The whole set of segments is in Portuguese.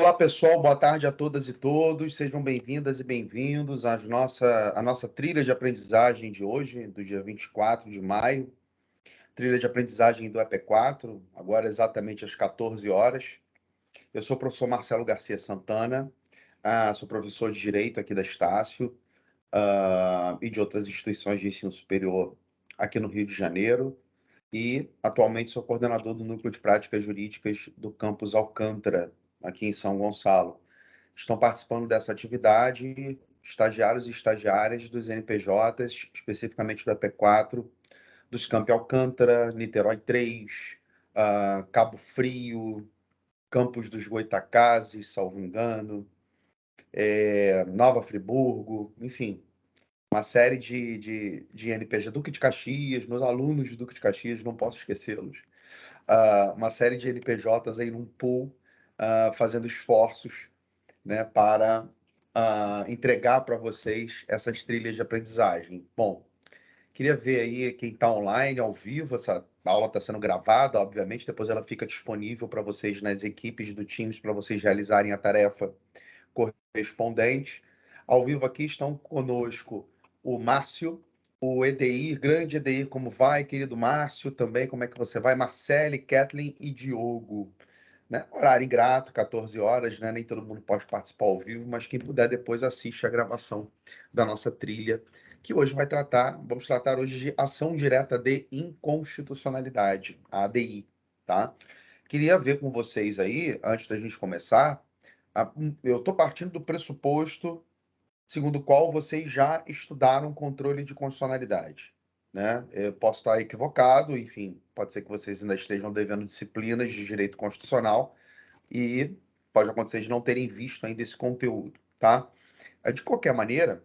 Olá, pessoal, boa tarde a todas e todos. Sejam bem-vindas e bem-vindos à nossa trilha de aprendizagem de hoje, do dia 24 de maio. Trilha de aprendizagem do EP4, agora exatamente às 14 horas. Eu sou o professor Marcelo Garcia Santana, sou professor de Direito aqui da Estácio e de outras instituições de ensino superior aqui no Rio de Janeiro. E atualmente sou coordenador do Núcleo de Práticas Jurídicas do Campus Alcântara, aqui em São Gonçalo. Estão participando dessa atividade estagiários e estagiárias dos NPJs, especificamente do EP4, dos Campi Alcântara, Niterói 3, Cabo Frio, Campos dos Goitacazes, salvo engano, Nova Friburgo, enfim, uma série de NPJ, Duque de Caxias, meus alunos de Duque de Caxias, não posso esquecê-los. Uma série de NPJs aí num pool, fazendo esforços, né, para entregar para vocês essas trilhas de aprendizagem. Bom, queria ver aí quem está online, ao vivo, essa aula está sendo gravada, obviamente, depois ela fica disponível para vocês nas equipes do Teams, para vocês realizarem a tarefa correspondente. Ao vivo aqui estão conosco o Márcio, o Edeir, grande Edeir, como vai, querido Márcio, também, como é que você vai? Marcele, Kathleen e Diogo. Né? Horário ingrato, 14 horas, né? Nem todo mundo pode participar ao vivo, mas quem puder depois assiste a gravação da nossa trilha, que hoje vamos tratar hoje de ação direta de inconstitucionalidade, a ADI, tá? Queria ver com vocês aí, antes da gente começar, eu estou partindo do pressuposto segundo o qual vocês já estudaram controle de constitucionalidade, né? Eu posso estar equivocado, enfim, pode ser que vocês ainda estejam devendo disciplinas de direito constitucional e pode acontecer de não terem visto ainda esse conteúdo, tá? De qualquer maneira,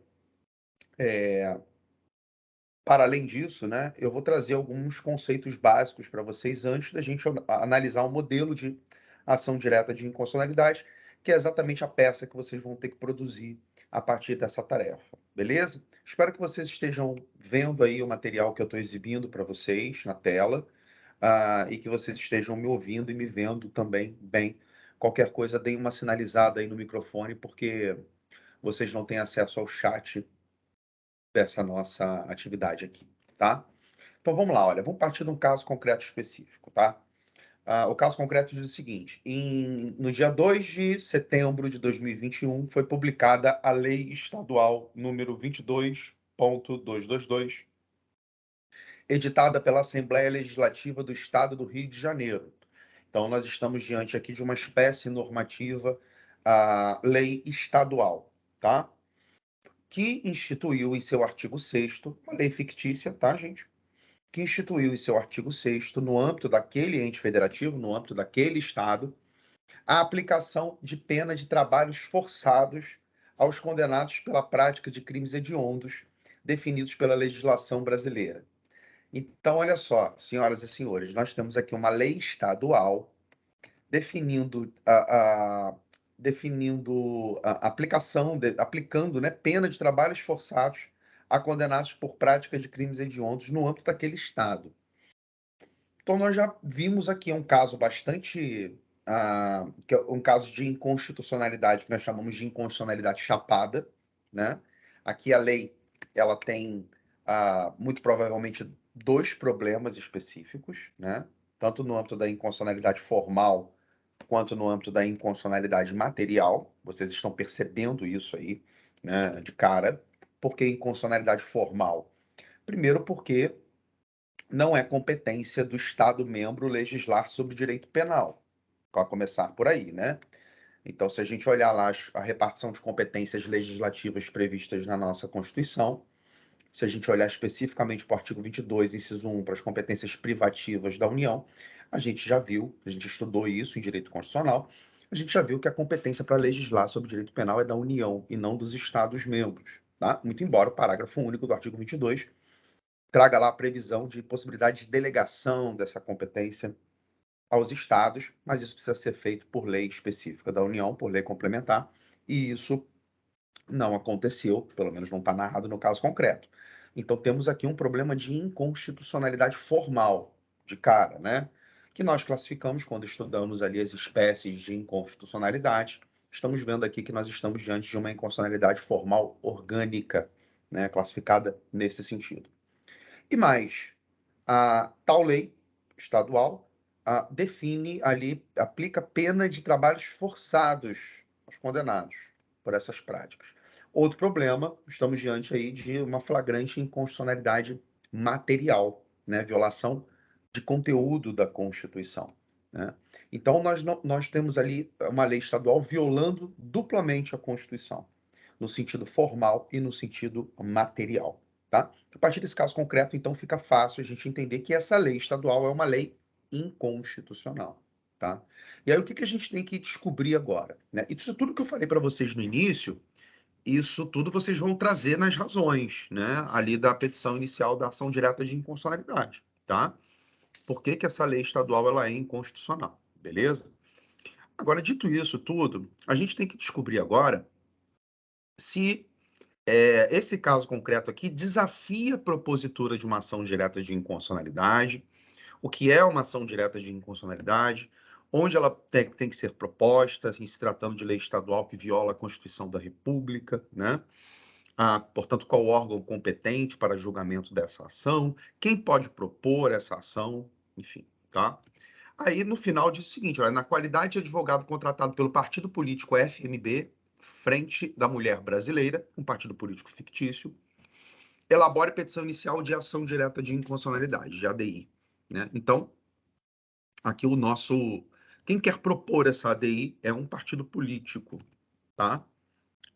para além disso, né, eu vou trazer alguns conceitos básicos para vocês antes da gente analisar um modelo de ação direta de inconstitucionalidade, que é exatamente a peça que vocês vão ter que produzir a partir dessa tarefa, beleza? Espero que vocês estejam vendo aí o material que eu estou exibindo para vocês na tela, e que vocês estejam me ouvindo e me vendo também bem. Qualquer coisa, deem uma sinalizada aí no microfone, porque vocês não têm acesso ao chat dessa nossa atividade aqui, tá? Então vamos lá, olha, vamos partir de um caso concreto específico, tá? O caso concreto diz o seguinte: no dia 2 de setembro de 2021, foi publicada a Lei Estadual número 22.222, editada pela Assembleia Legislativa do Estado do Rio de Janeiro. Então, nós estamos diante aqui de uma espécie normativa, a lei estadual, tá? Que instituiu em seu artigo 6º, uma lei fictícia, tá, gente? Que instituiu em seu artigo 6º, no âmbito daquele ente federativo, no âmbito daquele estado, a aplicação de pena de trabalhos forçados aos condenados pela prática de crimes hediondos definidos pela legislação brasileira. Então, olha só, senhoras e senhores, nós temos aqui uma lei estadual definindo a aplicação, aplicando, né, pena de trabalhos forçados a condenados por prática de crimes hediondos no âmbito daquele estado. Então, nós já vimos aqui um caso bastante, que é um caso de inconstitucionalidade, que nós chamamos de inconstitucionalidade chapada, né? Aqui a lei, ela tem, muito provavelmente, dois problemas específicos, né? Tanto no âmbito da inconstitucionalidade formal, quanto no âmbito da inconstitucionalidade material. Vocês estão percebendo isso aí, né, de cara. Por que inconstitucionalidade formal? Primeiro porque não é competência do Estado-membro legislar sobre direito penal, para começar por aí, né? Então, se a gente olhar lá a repartição de competências legislativas previstas na nossa Constituição, se a gente olhar especificamente para o artigo 22, inciso 1, para as competências privativas da União, a gente já viu, a gente estudou isso em direito constitucional, a gente já viu que a competência para legislar sobre direito penal é da União e não dos Estados-membros, tá? Muito embora o parágrafo único do artigo 22 traga lá a previsão de possibilidade de delegação dessa competência aos estados, mas isso precisa ser feito por lei específica da União, por lei complementar, e isso não aconteceu, pelo menos não está narrado no caso concreto. Então temos aqui um problema de inconstitucionalidade formal, de cara, né? Que nós classificamos quando estudamos ali as espécies de inconstitucionalidade, estamos vendo aqui que nós estamos diante de uma inconstitucionalidade formal orgânica, né, classificada nesse sentido. E mais, a tal lei estadual define ali, aplica pena de trabalhos forçados aos condenados por essas práticas. Outro problema, estamos diante aí de uma flagrante inconstitucionalidade material, né? Violação de conteúdo da Constituição, né? Então, nós temos ali uma lei estadual violando duplamente a Constituição, no sentido formal e no sentido material. Tá? A partir desse caso concreto, então, fica fácil a gente entender que essa lei estadual é uma lei inconstitucional. Tá? E aí, o que a gente tem que descobrir agora? Né? Isso tudo que eu falei para vocês no início, isso tudo vocês vão trazer nas razões, né? Ali da petição inicial da ação direta de inconstitucionalidade. Tá? Por que essa lei estadual ela é inconstitucional? Beleza? Agora, dito isso tudo, a gente tem que descobrir agora se esse caso concreto aqui desafia a propositura de uma ação direta de inconstitucionalidade, o que é uma ação direta de inconstitucionalidade, onde ela tem que ser proposta, assim, se tratando de lei estadual que viola a Constituição da República, né? Portanto, qual órgão competente para julgamento dessa ação, quem pode propor essa ação, enfim, tá? Aí, no final, diz o seguinte, olha, na qualidade de advogado contratado pelo partido político FMB, Frente da Mulher Brasileira, um partido político fictício, elabore petição inicial de ação direta de inconstitucionalidade, de ADI. Né? Então, aqui o nosso... Quem quer propor essa ADI é um partido político, tá?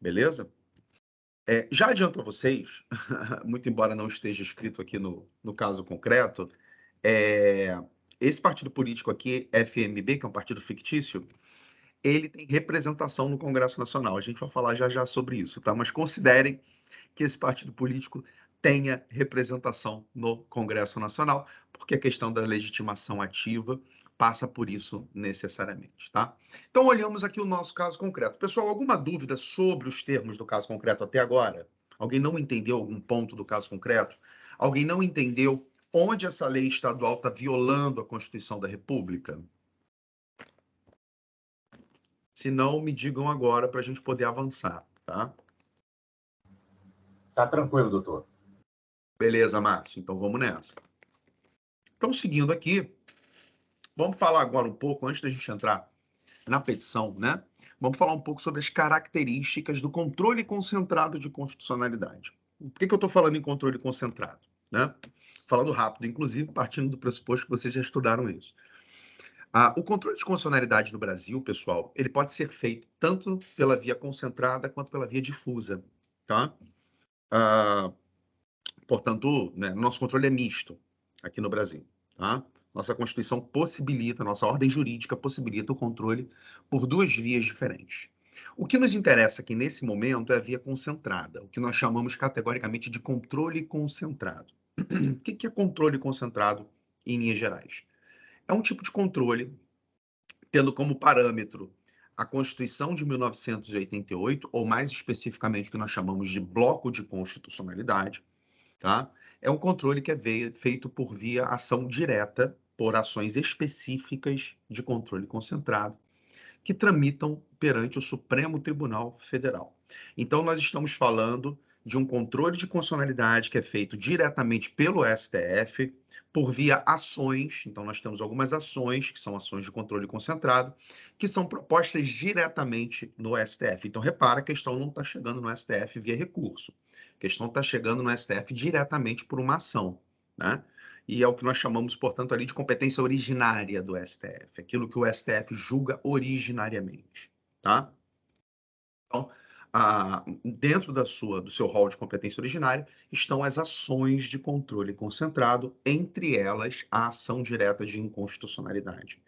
Beleza? Já adianto a vocês, muito embora não esteja escrito aqui no caso concreto, esse partido político aqui, FMB, que é um partido fictício, ele tem representação no Congresso Nacional. A gente vai falar já já sobre isso, tá? Mas considerem que esse partido político tenha representação no Congresso Nacional, porque a questão da legitimação ativa passa por isso necessariamente, tá? Então, olhamos aqui o nosso caso concreto. Pessoal, alguma dúvida sobre os termos do caso concreto até agora? Alguém não entendeu algum ponto do caso concreto? Alguém não entendeu onde essa lei estadual está violando a Constituição da República? Se não, me digam agora para a gente poder avançar, tá? Tá tranquilo, doutor. Beleza, Márcio. Então vamos nessa. Então, seguindo aqui, vamos falar agora um pouco, antes da gente entrar na petição, né? Vamos falar um pouco sobre as características do controle concentrado de constitucionalidade. Por que eu estou falando em controle concentrado? Né? Falando rápido, inclusive, partindo do pressuposto que vocês já estudaram isso. O controle de constitucionalidade no Brasil, pessoal, ele pode ser feito tanto pela via concentrada quanto pela via difusa, tá? Portanto, né, nosso controle é misto aqui no Brasil, tá? Nossa Constituição possibilita, nossa ordem jurídica possibilita o controle por duas vias diferentes. O que nos interessa aqui nesse momento é a via concentrada, o que nós chamamos categoricamente de controle concentrado. O que é controle concentrado em linhas gerais? É um tipo de controle tendo como parâmetro a Constituição de 1988, ou mais especificamente o que nós chamamos de bloco de constitucionalidade, tá? É um controle que é feito por via ação direta, por ações específicas de controle concentrado, que tramitam perante o Supremo Tribunal Federal. Então, nós estamos falando de um controle de constitucionalidade que é feito diretamente pelo STF, por via ações. Então, nós temos algumas ações, que são ações de controle concentrado, que são propostas diretamente no STF. Então, repara, a questão não está chegando no STF via recurso. A questão está chegando no STF diretamente por uma ação, né? E é o que nós chamamos, portanto, ali de competência originária do STF, aquilo que o STF julga originariamente, tá? Então, dentro do seu rol de competência originária estão as ações de controle concentrado, entre elas a ação direta de inconstitucionalidade.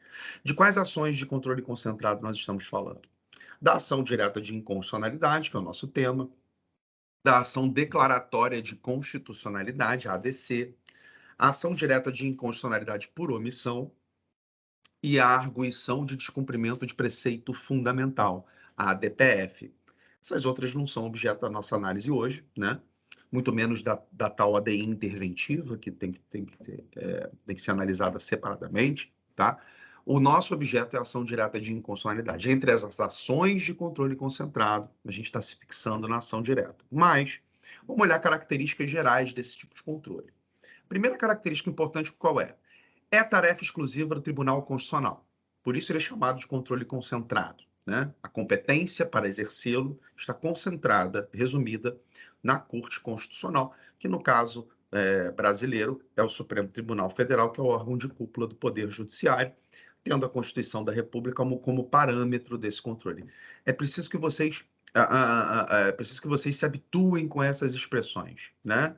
De quais ações de controle concentrado nós estamos falando? Da ação direta de inconstitucionalidade, que é o nosso tema, da ação declaratória de constitucionalidade, a ADC, a ação direta de inconstitucionalidade por omissão e a arguição de descumprimento de preceito fundamental, a ADPF. Essas outras não são objeto da nossa análise hoje, né? Muito menos da tal ADI interventiva, que tem que ser analisada separadamente, tá? o nosso objeto é a ação direta de inconstitucionalidade. Entre as ações de controle concentrado, a gente está se fixando na ação direta. Mas, vamos olhar características gerais desse tipo de controle. Primeira característica importante, qual é? É tarefa exclusiva do Tribunal Constitucional. Por isso ele é chamado de controle concentrado, né? A competência para exercê-lo está concentrada, resumida, na Corte Constitucional, que no caso brasileiro é o Supremo Tribunal Federal, que é o órgão de cúpula do Poder Judiciário, tendo a Constituição da República como parâmetro desse controle. É preciso que vocês, se habituem com essas expressões, né?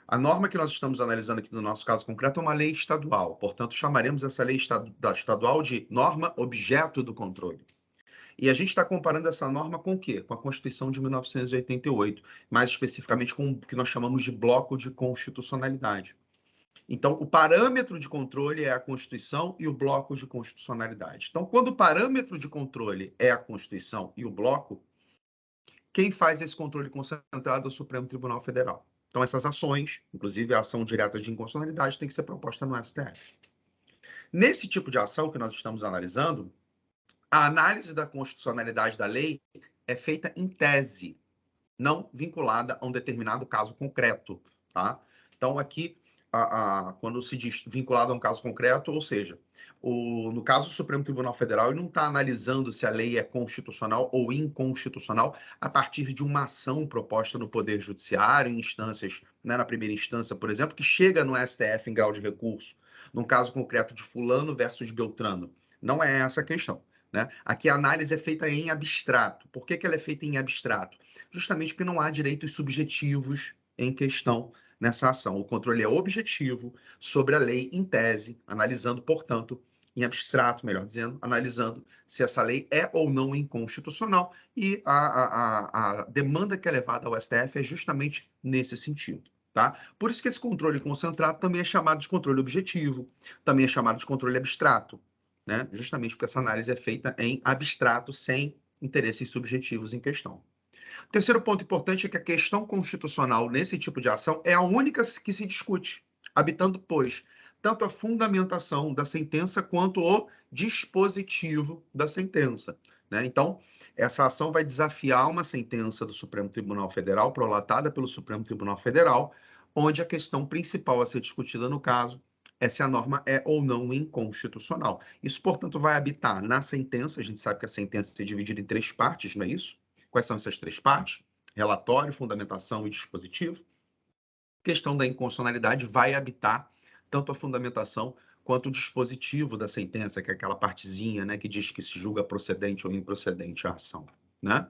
A norma que nós estamos analisando aqui no nosso caso concreto é uma lei estadual, portanto, chamaremos essa lei estadual de norma objeto do controle. E a gente está comparando essa norma com o quê? Com a Constituição de 1988, mais especificamente com o que nós chamamos de bloco de constitucionalidade. Então, o parâmetro de controle é a Constituição e o bloco de constitucionalidade. Então, quando o parâmetro de controle é a Constituição e o bloco, quem faz esse controle concentrado é o Supremo Tribunal Federal. Então, essas ações, inclusive a ação direta de inconstitucionalidade, tem que ser proposta no STF. Nesse tipo de ação que nós estamos analisando, a análise da constitucionalidade da lei é feita em tese, não vinculada a um determinado caso concreto, tá? Então, aqui, quando se diz vinculado a um caso concreto, ou seja, no caso do Supremo Tribunal Federal, ele não está analisando se a lei é constitucional ou inconstitucional a partir de uma ação proposta no Poder Judiciário, em instâncias, né, na primeira instância, por exemplo, que chega no STF em grau de recurso, num caso concreto de fulano versus Beltrano. Não é essa a questão, né? Aqui a análise é feita em abstrato. Por que ela é feita em abstrato? Justamente porque não há direitos subjetivos em questão nessa ação. O controle é objetivo sobre a lei em tese, analisando, portanto, em abstrato, melhor dizendo, analisando se essa lei é ou não inconstitucional, e a demanda que é levada ao STF é justamente nesse sentido. Tá? Por isso que esse controle concentrado também é chamado de controle objetivo, também é chamado de controle abstrato, né? Justamente porque essa análise é feita em abstrato, sem interesses subjetivos em questão. O terceiro ponto importante é que a questão constitucional nesse tipo de ação é a única que se discute, habitando, pois, tanto a fundamentação da sentença quanto o dispositivo da sentença, né? Então, essa ação vai desafiar uma sentença do Supremo Tribunal Federal, prolatada pelo Supremo Tribunal Federal, onde a questão principal a ser discutida no caso é se a norma é ou não inconstitucional. Isso, portanto, vai habitar na sentença. A gente sabe que a sentença é dividida em 3 partes, não é isso? Quais são essas 3 partes? Relatório, fundamentação e dispositivo. A questão da inconstitucionalidade vai habitar tanto a fundamentação quanto o dispositivo da sentença, que é aquela partezinha, né, que diz que se julga procedente ou improcedente a ação, né?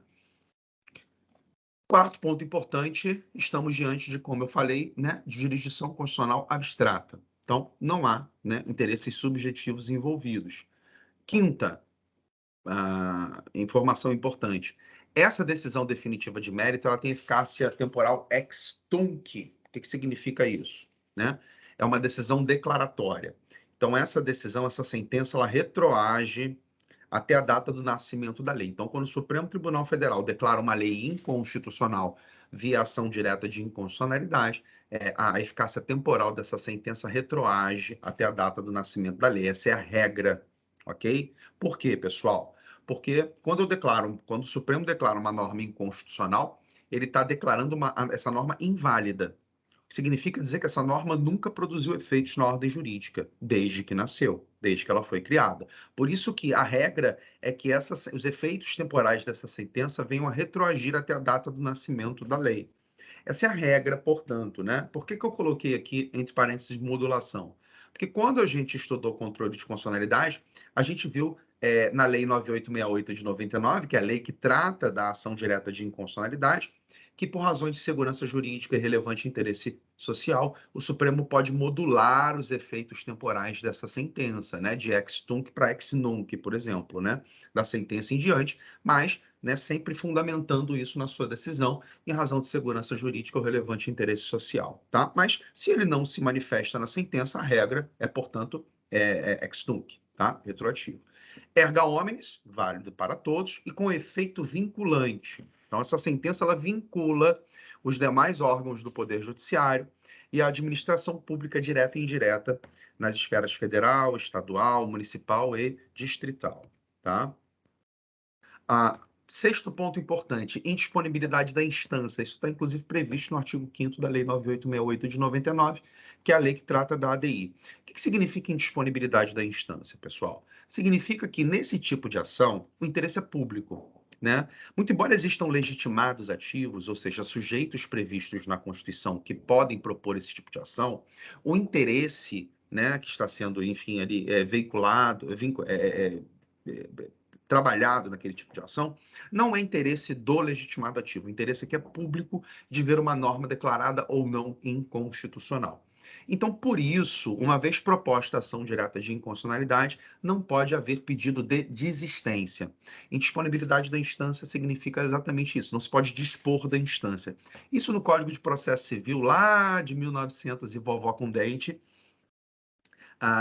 Quarto ponto importante, estamos diante de, como eu falei, né, de jurisdição constitucional abstrata. Então, não há, né, interesses subjetivos envolvidos. Quinta informação importante. Essa decisão definitiva de mérito, ela tem eficácia temporal ex tunc. O que significa isso? Né? É uma decisão declaratória. Então, essa decisão, essa sentença, ela retroage até a data do nascimento da lei. Então, quando o Supremo Tribunal Federal declara uma lei inconstitucional via ação direta de inconstitucionalidade, a eficácia temporal dessa sentença retroage até a data do nascimento da lei. Essa é a regra, ok? Por quê, pessoal? Porque quando o Supremo declara uma norma inconstitucional, ele está declarando essa norma inválida. Significa dizer que essa norma nunca produziu efeitos na ordem jurídica, desde que nasceu, desde que ela foi criada. Por isso que a regra é que os efeitos temporais dessa sentença venham a retroagir até a data do nascimento da lei. Essa é a regra, portanto, né? Por que eu coloquei aqui, entre parênteses, modulação? Porque quando a gente estudou controle de constitucionalidade, a gente viu na Lei 9868 de 99, que é a lei que trata da ação direta de inconstitucionalidade, que por razões de segurança jurídica e relevante interesse social, o Supremo pode modular os efeitos temporais dessa sentença, né, de ex tunc para ex nunc, por exemplo, né, da sentença em diante, mas, né, sempre fundamentando isso na sua decisão em razão de segurança jurídica ou relevante interesse social, tá? Mas se ele não se manifesta na sentença, a regra é, portanto, ex tunc, tá? Retroativo. Erga omnes, válido para todos, e com efeito vinculante. Então, essa sentença ela vincula os demais órgãos do Poder Judiciário, e a administração pública direta e indireta nas esferas federal, estadual, municipal e distrital, tá? Sexto ponto importante, indisponibilidade da instância. Isso está, inclusive, previsto no artigo 5º da Lei 9868 de 99, que é a lei que trata da ADI. O que significa indisponibilidade da instância, pessoal? Significa que, nesse tipo de ação, o interesse é público, né? Muito embora existam legitimados ativos, ou seja, sujeitos previstos na Constituição que podem propor esse tipo de ação, o interesse, né, que está sendo, enfim, ali, veiculado, trabalhado naquele tipo de ação, não é interesse do legitimado ativo. O interesse aqui é público de ver uma norma declarada ou não inconstitucional. Então, por isso, uma vez proposta a ação direta de inconstitucionalidade, não pode haver pedido de desistência. Indisponibilidade da instância significa exatamente isso, não se pode dispor da instância. Isso no Código de Processo Civil, lá de 1900 e vovó com dente,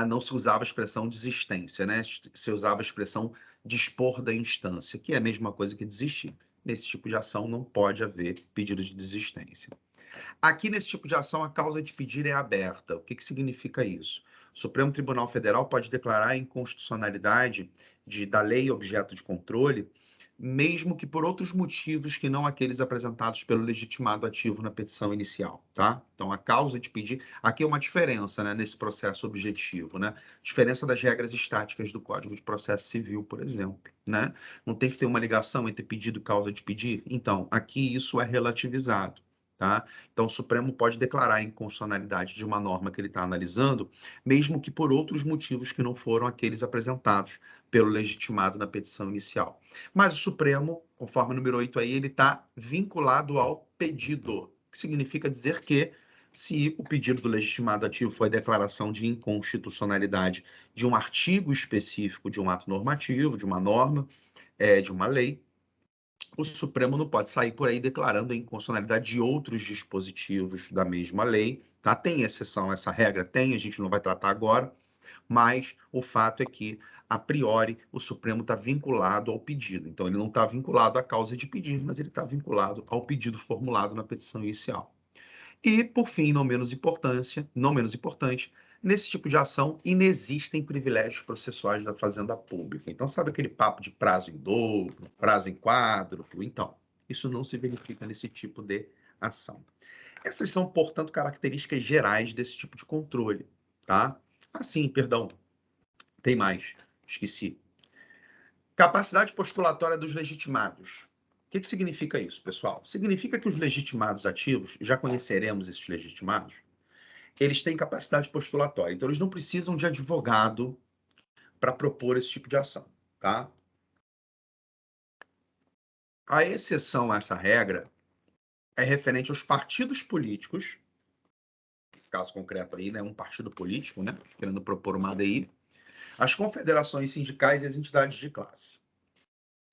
não se usava a expressão desistência, né? Se usava a expressão dispor da instância, que é a mesma coisa que desistir. Nesse tipo de ação não pode haver pedido de desistência. Aqui, nesse tipo de ação, a causa de pedir é aberta. O que significa isso? O Supremo Tribunal Federal pode declarar a inconstitucionalidade da lei objeto de controle, mesmo que por outros motivos que não aqueles apresentados pelo legitimado ativo na petição inicial, tá? Então, a causa de pedir... Aqui é uma diferença, né, nesse processo objetivo, né? Diferença das regras estáticas do Código de Processo Civil, por exemplo, né? Não tem que ter uma ligação entre pedido e causa de pedir? Então, aqui isso é relativizado. Tá? Então, o Supremo pode declarar a inconstitucionalidade de uma norma que ele está analisando, mesmo que por outros motivos que não foram aqueles apresentados pelo legitimado na petição inicial. Mas o Supremo, conforme o número 8 aí, ele está vinculado ao pedido, que significa dizer que, se o pedido do legitimado ativo foi a declaração de inconstitucionalidade de um artigo específico de um ato normativo, de uma norma, de uma lei, o Supremo não pode sair por aí declarando a inconstitucionalidade de outros dispositivos da mesma lei, tá? Tem exceção a essa regra? Tem, a gente não vai tratar agora, mas o fato é que, a priori, o Supremo está vinculado ao pedido. Então, ele não está vinculado à causa de pedir, mas ele está vinculado ao pedido formulado na petição inicial. E, por fim, não menos importante, nesse tipo de ação inexistem privilégios processuais da Fazenda Pública. Então, sabe aquele papo de prazo em dobro, prazo em quádruplo? Então, isso não se verifica nesse tipo de ação. Essas são, portanto, características gerais desse tipo de controle, tá? Sim, perdão, tem mais, esqueci. Capacidade postulatória dos legitimados. O que significa isso, pessoal? Significa que os legitimados ativos, já conheceremos esses legitimados, eles têm capacidade postulatória. Então, eles não precisam de advogado para propor esse tipo de ação, tá? A exceção a essa regra é referente aos partidos políticos, caso concreto aí, né, um partido político, né, querendo propor uma ADI, as confederações sindicais e as entidades de classe.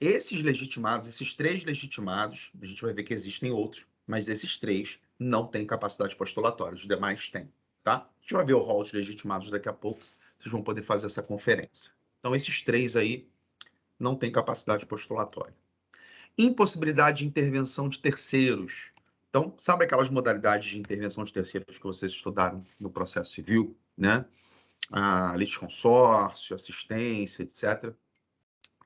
Esses legitimados, esses três legitimados, a gente vai ver que existem outros, mas esses três não têm capacidade postulatória, os demais têm, tá? A gente vai ver o rol de legitimados daqui a pouco, vocês vão poder fazer essa conferência. Então, esses três aí não têm capacidade postulatória. Impossibilidade de intervenção de terceiros. Então, sabe aquelas modalidades de intervenção de terceiros que vocês estudaram no processo civil, né? Litisconsórcio, assistência, etc.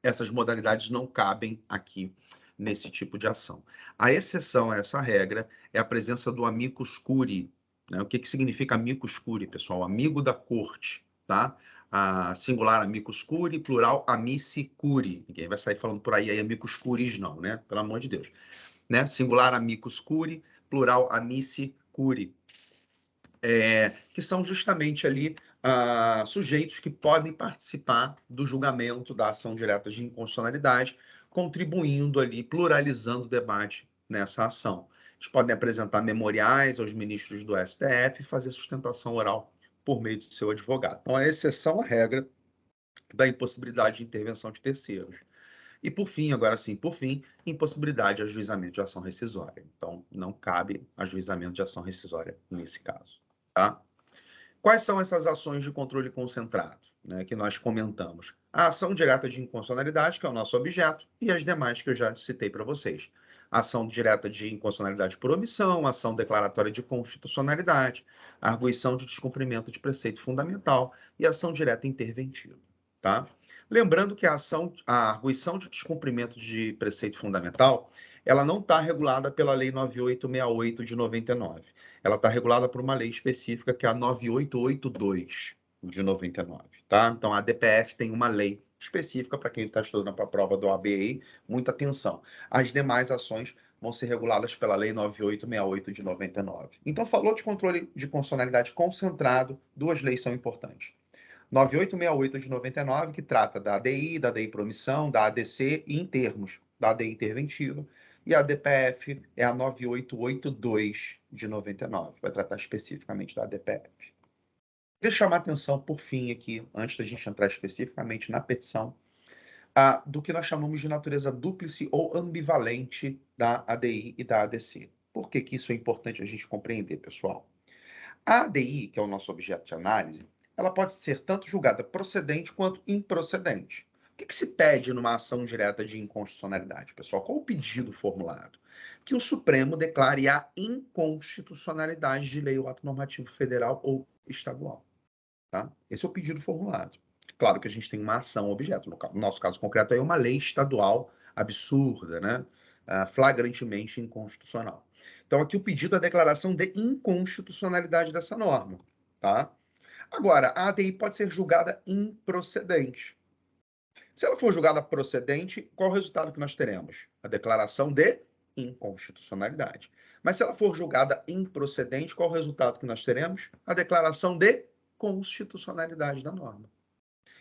Essas modalidades não cabem aqui nesse tipo de ação. A exceção a essa regra é a presença do amicus curiae, né? O que significa amicus curiae, pessoal? Amigo da corte, tá? Singular amicus curiae, plural amici curiae. Ninguém vai sair falando por aí amicus curiae, não, né? Pelo amor de Deus. Né? Singular amicus curiae, plural amici curiae. Que são justamente ali sujeitos que podem participar do julgamento da ação direta de inconstitucionalidade, contribuindo ali, pluralizando o debate nessa ação. Eles podem apresentar memoriais aos ministros do STF e fazer sustentação oral por meio de seu advogado. Então, a exceção à regra da impossibilidade de intervenção de terceiros. E, por fim, agora sim, impossibilidade de ajuizamento de ação rescisória. Então, não cabe ajuizamento de ação rescisória nesse caso, tá? Quais são essas ações de controle concentrado, né, que nós comentamos? A ação direta de inconstitucionalidade, que é o nosso objeto, e as demais que eu já citei para vocês. ação direta de inconstitucionalidade por omissão, ação declaratória de constitucionalidade, arguição de descumprimento de preceito fundamental e ação direta interventiva, tá? Lembrando que a arguição de descumprimento de preceito fundamental, ela não está regulada pela Lei 9868 de 99. Ela está regulada por uma lei específica, que é a 9882 de 99, tá? Então, a DPF tem uma lei específica para quem está estudando para a prova do OAB, muita atenção. As demais ações vão ser reguladas pela Lei 9868 de 99. Então, falou de controle de constitucionalidade concentrado, duas leis são importantes. 9868 de 99, que trata da ADI por omissão, da ADC e em termos da ADI interventiva, e a DPF é a 9882 de 99, vai tratar especificamente da DPF. Queria chamar a atenção, por fim, aqui, antes da gente entrar especificamente na petição, do que nós chamamos de natureza dúplice ou ambivalente da ADI e da ADC. Por que isso é importante a gente compreender, pessoal? A ADI, que é o nosso objeto de análise, ela pode ser tanto julgada procedente quanto improcedente. O que se pede numa ação direta de inconstitucionalidade, pessoal? Qual o pedido formulado? Que o Supremo declare a inconstitucionalidade de lei ou ato normativo federal ou estadual. Tá? Esse é o pedido formulado. Claro que a gente tem uma ação objeto. No nosso caso concreto, é uma lei estadual absurda, né? Flagrantemente inconstitucional. Então, aqui o pedido é a declaração de inconstitucionalidade dessa norma. Tá? Agora, a ADI pode ser julgada improcedente. Se ela for julgada procedente, qual o resultado que nós teremos? A declaração de inconstitucionalidade. Mas se ela for julgada improcedente, qual o resultado que nós teremos? A declaração de constitucionalidade da norma.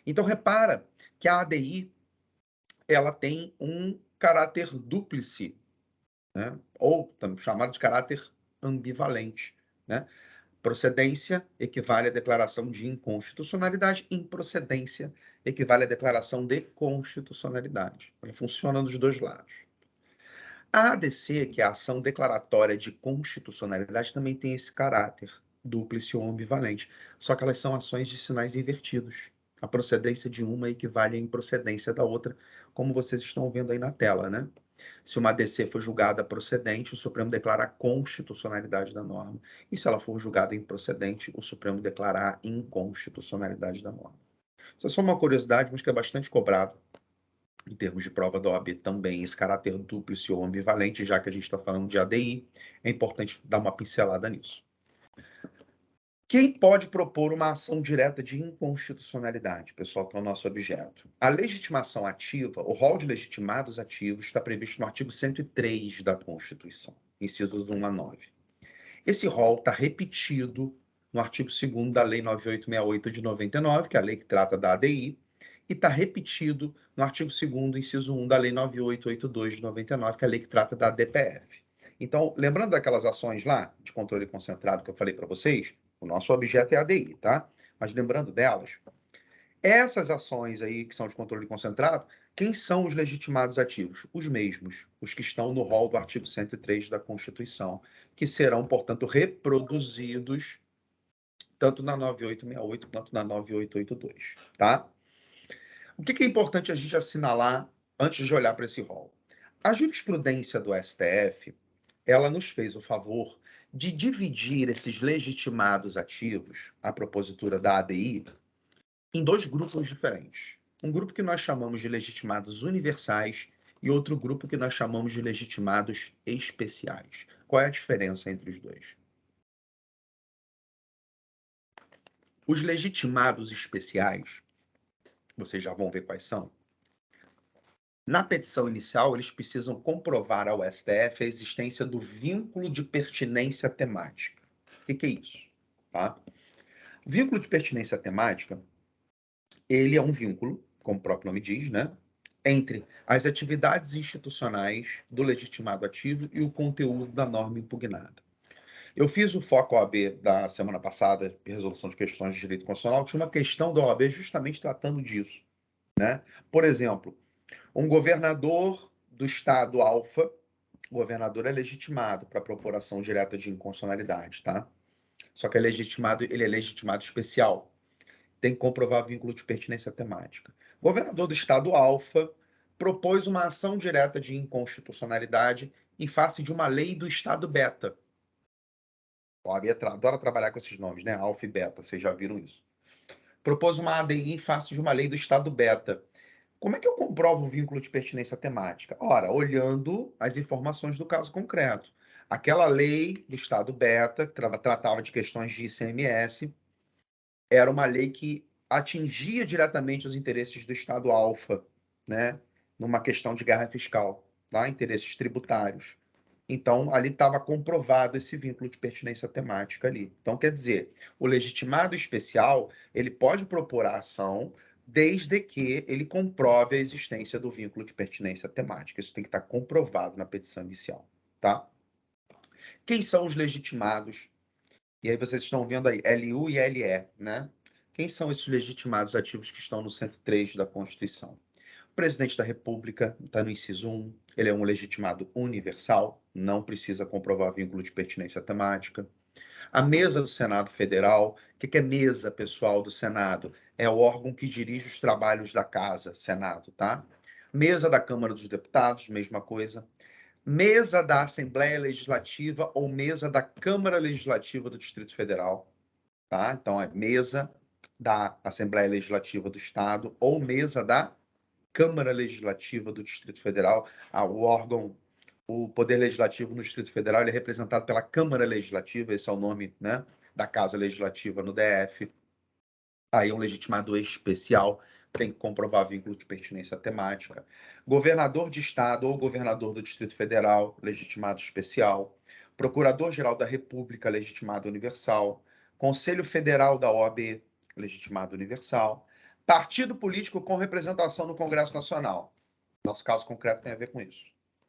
Então, repara que a ADI ela tem um caráter dúplice, né? Ou também chamado de caráter ambivalente, né? Procedência equivale à declaração de inconstitucionalidade, improcedência equivale à declaração de constitucionalidade. Ela funciona dos dois lados. A ADC, que é a ação declaratória de constitucionalidade, também tem esse caráter dúplice ou ambivalente, só que elas são ações de sinais invertidos. A procedência de uma equivale à improcedência da outra, como vocês estão vendo aí na tela, né? Se uma ADC for julgada procedente, o Supremo declara a constitucionalidade da norma. E se ela for julgada improcedente, o Supremo declara a inconstitucionalidade da norma. Isso é só uma curiosidade, mas que é bastante cobrado em termos de prova da OAB também, esse caráter dúplice ou ambivalente, já que a gente está falando de ADI, é importante dar uma pincelada nisso. Quem pode propor uma ação direta de inconstitucionalidade, pessoal, que é o nosso objeto? A legitimação ativa, o rol de legitimados ativos, está previsto no artigo 103 da Constituição, incisos 1 a 9. Esse rol está repetido no artigo 2º da Lei 9868 de 99, que é a lei que trata da ADI, e está repetido no artigo 2º, inciso 1 da Lei 9882 de 99, que é a lei que trata da DPF. Então, lembrando daquelas ações lá de controle concentrado que eu falei para vocês, o nosso objeto é a ADI, tá? Mas lembrando delas, essas ações aí que são de controle concentrado, quem são os legitimados ativos? Os mesmos, os que estão no rol do artigo 103 da Constituição, que serão, portanto, reproduzidos tanto na 9868 quanto na 9882, tá? O que é importante a gente assinalar antes de olhar para esse rol? A jurisprudência do STF, ela nos fez o favor de dividir esses legitimados ativos, a propositura da ADI, em dois grupos diferentes. Um grupo que nós chamamos de legitimados universais e outro grupo que nós chamamos de legitimados especiais. Qual é a diferença entre os dois? Os legitimados especiais, vocês já vão ver quais são. Na petição inicial, eles precisam comprovar ao STF a existência do vínculo de pertinência temática. O que é isso? Tá? O vínculo de pertinência temática, ele é um vínculo, como o próprio nome diz, né, entre as atividades institucionais do legitimado ativo e o conteúdo da norma impugnada. Eu fiz o foco OAB da semana passada, resolução de questões de direito constitucional, tinha uma questão da OAB justamente tratando disso, né? Por exemplo, um governador do estado alfa, o governador é legitimado para propor ação direta de inconstitucionalidade, tá? Só que ele é legitimado especial. Tem que comprovar vínculo de pertinência temática. O governador do estado alfa propôs uma ação direta de inconstitucionalidade em face de uma lei do Estado beta. O OAB adora trabalhar com esses nomes, né? Alfa e beta, vocês já viram isso. Propôs uma ADI em face de uma lei do Estado beta. Como é que eu comprovo o vínculo de pertinência temática? Ora, olhando as informações do caso concreto. Aquela lei do Estado beta, que tratava de questões de ICMS, era uma lei que atingia diretamente os interesses do Estado alfa, né? Numa questão de guerra fiscal, tá? Interesses tributários. Então, ali estava comprovado esse vínculo de pertinência temática ali. Então, quer dizer, o legitimado especial, ele pode propor a ação desde que ele comprove a existência do vínculo de pertinência temática. Isso tem que estar comprovado na petição inicial, tá? Quem são os legitimados? E aí vocês estão vendo aí, LU e LE, né? Quem são esses legitimados ativos que estão no 103 da Constituição? O presidente da República está no inciso 1, ele é um legitimado universal, não precisa comprovar vínculo de pertinência temática. A mesa do Senado Federal, o que é mesa, pessoal, do Senado? É o órgão que dirige os trabalhos da Casa, Senado, tá? Mesa da Câmara dos Deputados, mesma coisa. Mesa da Assembleia Legislativa ou mesa da Câmara Legislativa do Distrito Federal, tá? Então, é mesa da Assembleia Legislativa do Estado ou mesa da Câmara Legislativa do Distrito Federal. O órgão, o Poder Legislativo no Distrito Federal, ele é representado pela Câmara Legislativa, esse é o nome, né, da Casa Legislativa no DF. Aí um legitimado especial tem que comprovar vínculo de pertinência temática. Governador de Estado ou governador do Distrito Federal, legitimado especial. Procurador-Geral da República, legitimado universal. Conselho Federal da OAB, legitimado universal. Partido político com representação no Congresso Nacional. Nosso caso concreto tem a ver com isso,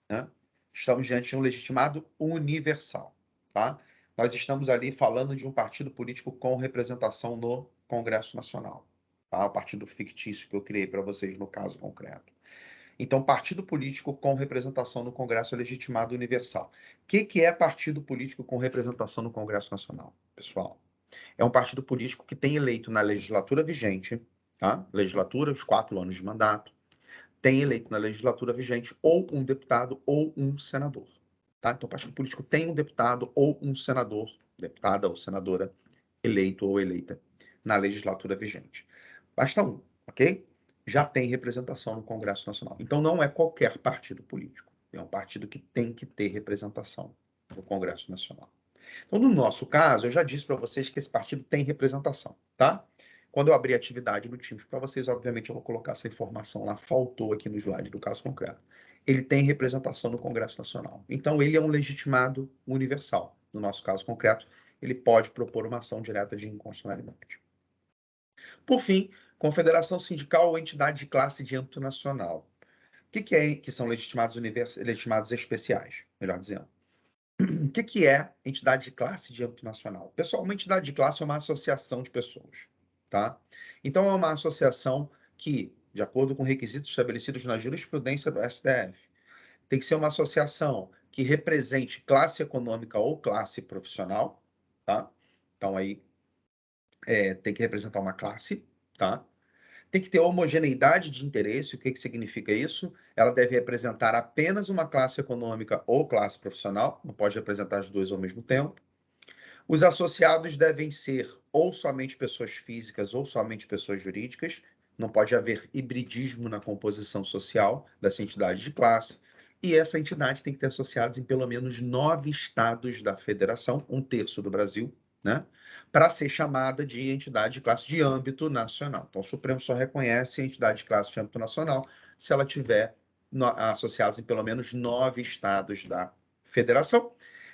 né? Estamos diante de um legitimado universal, tá? Nós estamos ali falando de um partido político com representação no Congresso Nacional, tá? O partido fictício que eu criei para vocês no caso concreto. Então, partido político com representação no Congresso é legitimado universal. O que é partido político com representação no Congresso Nacional, pessoal? É um partido político que tem eleito na legislatura vigente, tá? Legislatura, os 4 anos de mandato, tem eleito na legislatura vigente ou um deputado ou um senador. Tá? Então, o partido político tem um deputado ou um senador, deputada ou senadora, eleito ou eleita na legislatura vigente. Basta um, ok? Já tem representação no Congresso Nacional. Então, não é qualquer partido político. É um partido que tem que ter representação no Congresso Nacional. Então, no nosso caso, eu já disse para vocês que esse partido tem representação, tá? Quando eu abrir a atividade no Teams para vocês, obviamente eu vou colocar essa informação lá, faltou aqui no slide do caso concreto. Ele tem representação no Congresso Nacional. Então, ele é um legitimado universal. No nosso caso concreto, ele pode propor uma ação direta de inconstitucionalidade. Por fim, confederação sindical ou entidade de classe de âmbito nacional. O que são legitimados especiais, melhor dizendo? O que é entidade de classe de âmbito nacional? Pessoal, uma entidade de classe é uma associação de pessoas, tá? Então, é uma associação que, de acordo com requisitos estabelecidos na jurisprudência do STF, tem que ser uma associação que represente classe econômica ou classe profissional, tá? Então, aí, tem que representar uma classe, tá? Tem que ter homogeneidade de interesse. O que significa isso? Ela deve representar apenas uma classe econômica ou classe profissional, não pode representar as duas ao mesmo tempo. Os associados devem ser ou somente pessoas físicas ou somente pessoas jurídicas, não pode haver hibridismo na composição social dessa entidade de classe, e essa entidade tem que ter associados em pelo menos 9 estados da federação, 1/3 do Brasil, né? Para ser chamada de entidade de classe de âmbito nacional. Então, o Supremo só reconhece a entidade de classe de âmbito nacional se ela tiver associados em pelo menos 9 estados da federação.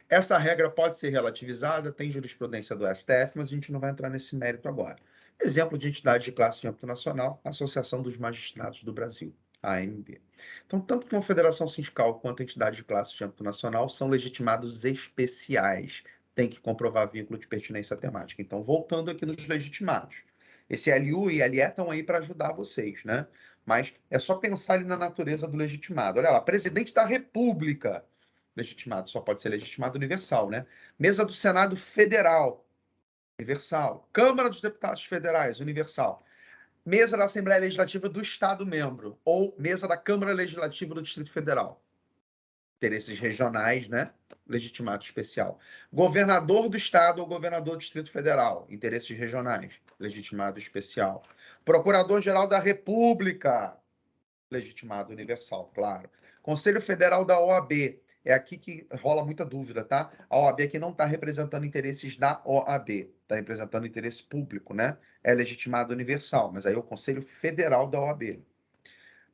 Essa regra pode ser relativizada, tem jurisprudência do STF, mas a gente não vai entrar nesse mérito agora. Exemplo de entidade de classe de âmbito nacional, a Associação dos Magistrados do Brasil, a AMB. Então, tanto a Confederação Sindical quanto a entidade de classe de âmbito nacional são legitimados especiais, tem que comprovar vínculo de pertinência temática. Então, voltando aqui nos legitimados. Esse LU e LE estão aí para ajudar vocês, né? Mas é só pensar ali na natureza do legitimado. Olha lá, presidente da República, legitimado, só pode ser legitimado universal, né? Mesa do Senado Federal, universal. Câmara dos Deputados Federais, universal. Mesa da Assembleia Legislativa do Estado membro, ou mesa da Câmara Legislativa do Distrito Federal. interesses regionais, né? Legitimado especial. Governador do Estado ou governador do Distrito Federal, interesses regionais, legitimado especial. Procurador-Geral da República, legitimado universal, claro. Conselho Federal da OAB, é aqui que rola muita dúvida, tá? A OAB aqui não está representando interesses da OAB, está representando interesse público, né? É legitimado universal, mas aí é o Conselho Federal da OAB.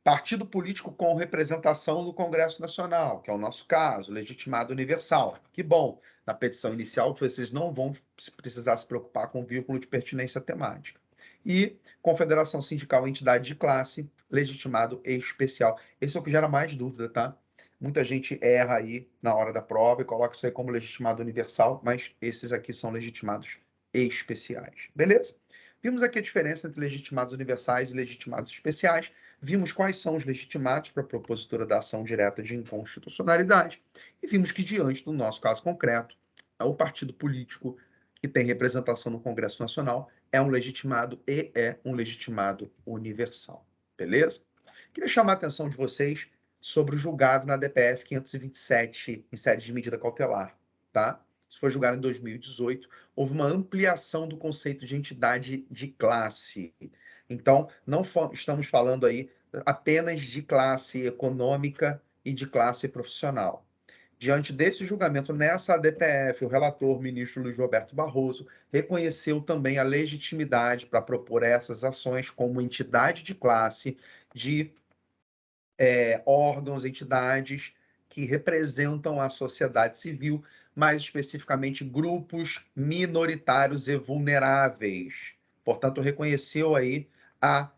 Partido político com representação no Congresso Nacional, que é o nosso caso, legitimado universal. Que bom, na petição inicial vocês não vão precisar se preocupar com o vínculo de pertinência temática. E Confederação Sindical Entidade de Classe, legitimado especial. Esse é o que gera mais dúvida, tá? Muita gente erra aí na hora da prova e coloca isso aí como legitimado universal, mas esses aqui são legitimados especiais. Beleza? Vimos aqui a diferença entre legitimados universais e legitimados especiais. Vimos quais são os legitimados para a propositura da ação direta de inconstitucionalidade e vimos que, diante do nosso caso concreto, o partido político que tem representação no Congresso Nacional é um legitimado e é um legitimado universal. Beleza? Queria chamar a atenção de vocês sobre o julgado na DPF 527, em sede de medida cautelar, tá? Isso foi julgado em 2018. Houve uma ampliação do conceito de entidade de classe. Então, não estamos falando aí apenas de classe econômica e de classe profissional. Diante desse julgamento, nessa DPF, o relator, ministro Luiz Roberto Barroso, reconheceu também a legitimidade para propor essas ações como entidade de classe de órgãos, entidades que representam a sociedade civil, mais especificamente grupos minoritários e vulneráveis. Portanto, reconheceu aí a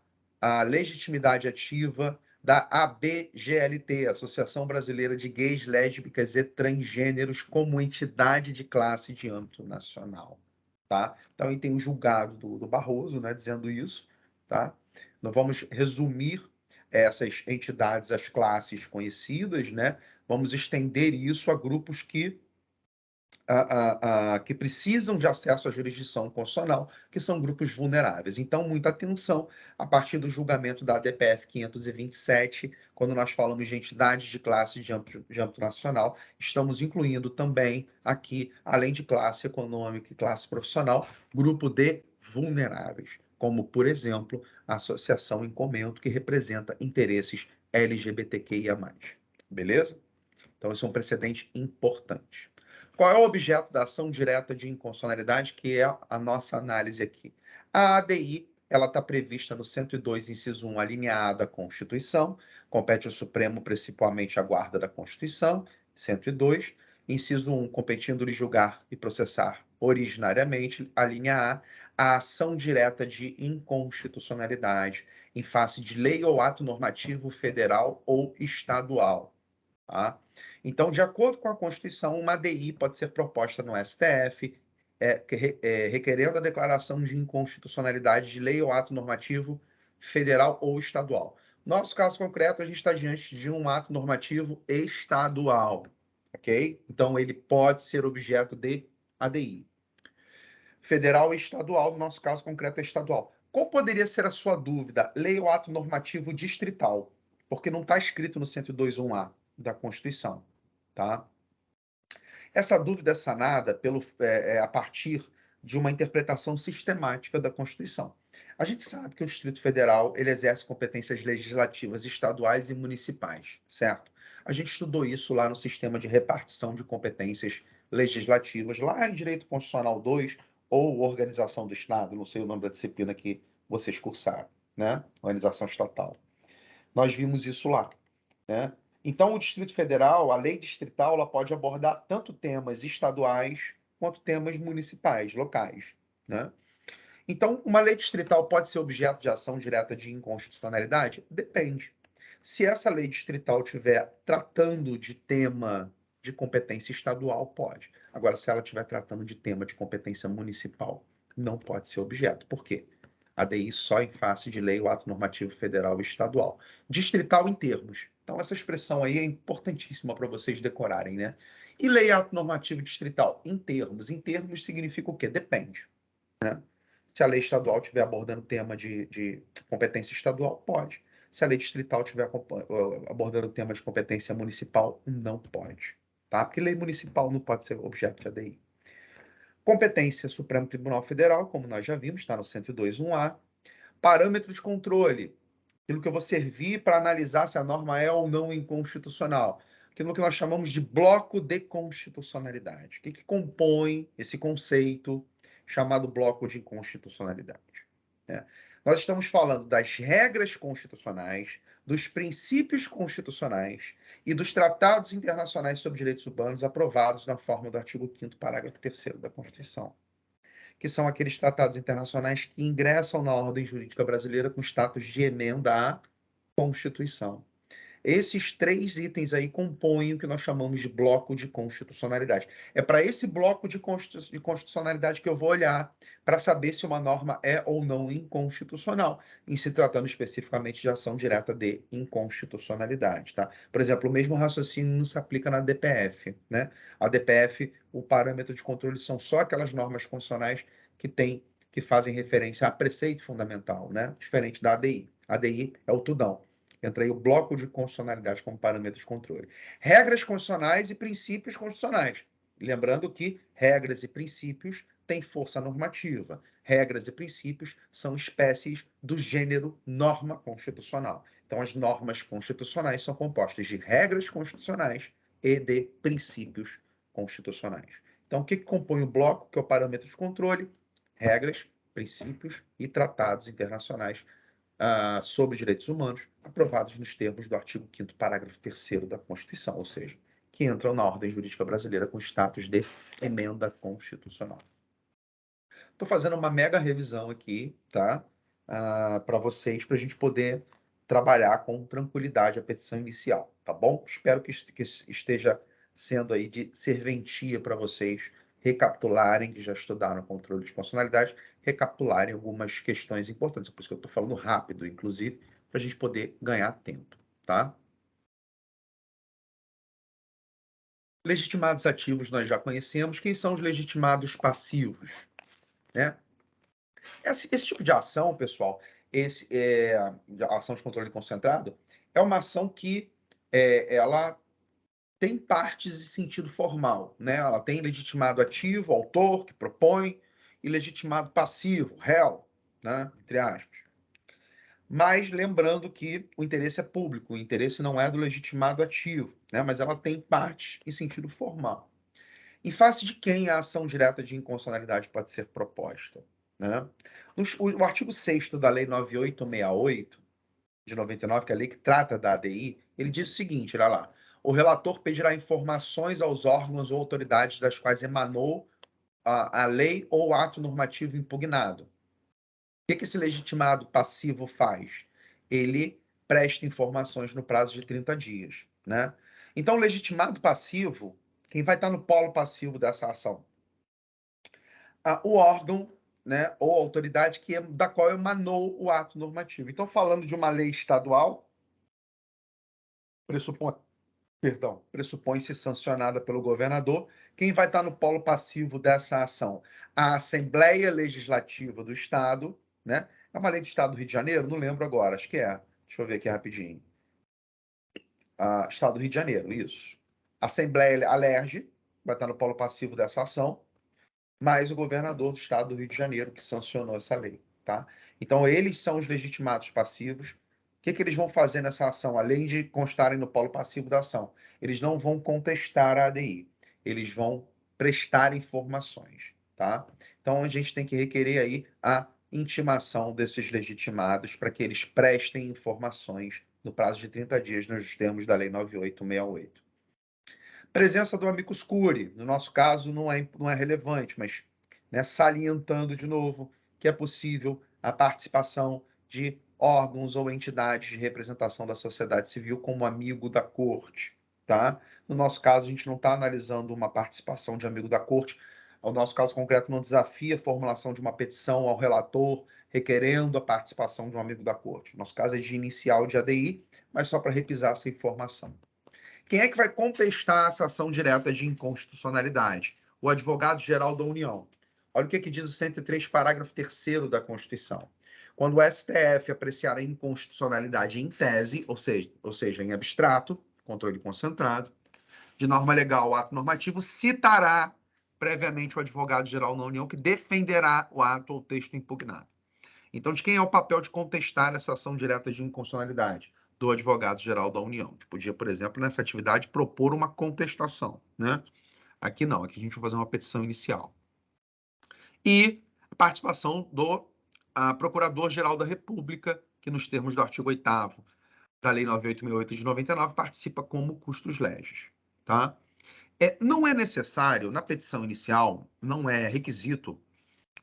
legitimidade ativa da ABGLT, Associação Brasileira de Gays, Lésbicas e Transgêneros, como entidade de classe de âmbito nacional. Tá? Então, aí tem o julgado do Barroso, né, dizendo isso. Tá? Nós vamos resumir essas entidades, as classes conhecidas, né? Vamos estender isso a grupos que precisam de acesso à jurisdição constitucional, que são grupos vulneráveis. Então, muita atenção a partir do julgamento da DPF 527, quando nós falamos de entidades de classe de âmbito nacional, estamos incluindo também aqui, além de classe econômica e classe profissional, grupo de vulneráveis, como, por exemplo, a Associação Encomendo, que representa interesses LGBTQIA+. Beleza? Então, esse é um precedente importante. Qual é o objeto da ação direta de inconstitucionalidade, que é a nossa análise aqui? A ADI, ela está prevista no 102, inciso 1, alineada da Constituição, compete ao Supremo principalmente a guarda da Constituição, 102, inciso 1, competindo-lhe julgar e processar originariamente, a linha a ação direta de inconstitucionalidade em face de lei ou ato normativo federal ou estadual. Tá? Então, de acordo com a Constituição, uma ADI pode ser proposta no STF, requerendo a declaração de inconstitucionalidade de lei ou ato normativo federal ou estadual. Nosso caso concreto, a gente está diante de um ato normativo estadual, ok? Então, ele pode ser objeto de ADI. Federal e estadual, no nosso caso concreto é estadual. Qual poderia ser a sua dúvida? Lei ou ato normativo distrital, porque não está escrito no 102.1a da Constituição, tá? Essa dúvida é sanada a partir de uma interpretação sistemática da Constituição. A gente sabe que o Distrito Federal ele exerce competências legislativas estaduais e municipais, certo? A gente estudou isso lá no sistema de repartição de competências legislativas, lá em Direito Constitucional 2, ou Organização do Estado, não sei o nome da disciplina que vocês cursaram, né? Organização estatal. Nós vimos isso lá, né? Então, o Distrito Federal, a lei distrital, ela pode abordar tanto temas estaduais quanto temas municipais, locais, né? Então, uma lei distrital pode ser objeto de ação direta de inconstitucionalidade? Depende. Se essa lei distrital estiver tratando de tema de competência estadual, pode. Agora, se ela estiver tratando de tema de competência municipal, não pode ser objeto. Por quê? ADI só em face de lei ou ato normativo federal e estadual. Distrital em termos. Então, essa expressão aí é importantíssima para vocês decorarem, né? E lei e ato normativo distrital? Em termos. Em termos significa o quê? Depende, né? Se a lei estadual estiver abordando tema de competência estadual, pode. Se a lei distrital estiver abordando o tema de competência municipal, não pode, tá? Porque lei municipal não pode ser objeto de ADI. Competência Supremo Tribunal Federal, como nós já vimos, está no 102.1a. Parâmetro de controle, aquilo que eu vou servir para analisar se a norma é ou não inconstitucional. Aquilo que nós chamamos de bloco de constitucionalidade. O que compõe esse conceito chamado bloco de inconstitucionalidade? Nós estamos falando das regras constitucionais, dos princípios constitucionais e dos tratados internacionais sobre direitos humanos aprovados na forma do artigo 5º, parágrafo 3º da Constituição, que são aqueles tratados internacionais que ingressam na ordem jurídica brasileira com status de emenda à Constituição. Esses 3 itens aí compõem o que nós chamamos de bloco de constitucionalidade. É para esse bloco de constitucionalidade que eu vou olhar para saber se uma norma é ou não inconstitucional, em se tratando especificamente de ação direta de inconstitucionalidade, tá? Por exemplo, o mesmo raciocínio não se aplica na DPF, né? A DPF, o parâmetro de controle são só aquelas normas constitucionais que fazem referência a preceito fundamental, né? Diferente da ADI. A ADI é o tudão. Entra aí o bloco de constitucionalidade como parâmetro de controle. Regras constitucionais e princípios constitucionais. Lembrando que regras e princípios têm força normativa. Regras e princípios são espécies do gênero norma constitucional. Então, as normas constitucionais são compostas de regras constitucionais e de princípios constitucionais. Então, o que compõe o bloco, que é o parâmetro de controle? Regras, princípios e tratados internacionais sobre direitos humanos, aprovados nos termos do artigo 5º, parágrafo 3º da Constituição, ou seja, que entram na ordem jurídica brasileira com status de emenda constitucional. Estou fazendo uma mega revisão aqui, tá? Para vocês, para a gente poder trabalhar com tranquilidade a petição inicial, tá bom? Espero que esteja sendo aí de serventia para vocês recapitularem, que já estudaram controle de constitucionalidade, recapitularem algumas questões importantes. É por isso que eu estou falando rápido, inclusive, para a gente poder ganhar tempo, tá? Legitimados ativos nós já conhecemos. Quem são os legitimados passivos? Né? Esse tipo de ação, pessoal, a ação de controle concentrado, é uma ação que ela tem partes de sentido formal, né? Ela tem legitimado ativo, autor, que propõe, e legitimado passivo, réu, né? Entre aspas. Mas lembrando que o interesse é público, o interesse não é do legitimado ativo, né? Mas ela tem partes em sentido formal. Em face de quem a ação direta de inconstitucionalidade pode ser proposta? Né? O artigo 6º da Lei 9868, de 99, que é a lei que trata da ADI, ele diz o seguinte, olha lá, o relator pedirá informações aos órgãos ou autoridades das quais emanou a lei ou o ato normativo impugnado. O que esse legitimado passivo faz? Ele presta informações no prazo de 30 dias. Né? Então, o legitimado passivo, quem vai estar no polo passivo dessa ação? O órgão, né, ou autoridade da qual emanou o ato normativo. Então, falando de uma lei estadual, pressupõe-se sancionada pelo governador. Quem vai estar no polo passivo dessa ação? A Assembleia Legislativa do Estado, né? É uma lei do Estado do Rio de Janeiro? Não lembro agora, acho que é. Deixa eu ver aqui rapidinho. Estado do Rio de Janeiro, isso. Assembleia Alerj vai estar no polo passivo dessa ação, mas o governador do Estado do Rio de Janeiro que sancionou essa lei, tá? Então, eles são os legitimados passivos. O que eles vão fazer nessa ação, além de constarem no polo passivo da ação? Eles não vão contestar a ADI, eles vão prestar informações, tá? Então, a gente tem que requerer aí a intimação desses legitimados para que eles prestem informações no prazo de 30 dias nos termos da Lei 9868. Presença do amicus curiae, no nosso caso, não é relevante, mas né, salientando de novo que é possível a participação de órgãos ou entidades de representação da sociedade civil como amigo da corte. Tá? No nosso caso, a gente não está analisando uma participação de amigo da corte. O nosso caso concreto não desafia a formulação de uma petição ao relator requerendo a participação de um amigo da corte. Nosso caso é de inicial de ADI, mas só para repisar essa informação. Quem é que vai contestar essa ação direta de inconstitucionalidade? O advogado-geral da União. Olha o que diz o 103, parágrafo 3º da Constituição. Quando o STF apreciar a inconstitucionalidade em tese, ou seja, em abstrato, controle concentrado, de norma legal ou ato normativo, citará previamente o advogado-geral da União que defenderá o ato ou texto impugnado. Então, de quem é o papel de contestar essa ação direta de inconstitucionalidade? Do advogado-geral da União. A gente podia, por exemplo, nessa atividade, propor uma contestação, né? Aqui não, aqui a gente vai fazer uma petição inicial. E a participação do Procurador-Geral da República, que nos termos do artigo 8º da Lei 9868 de 99, participa como custos legis, tá? Não é necessário, na petição inicial, não é requisito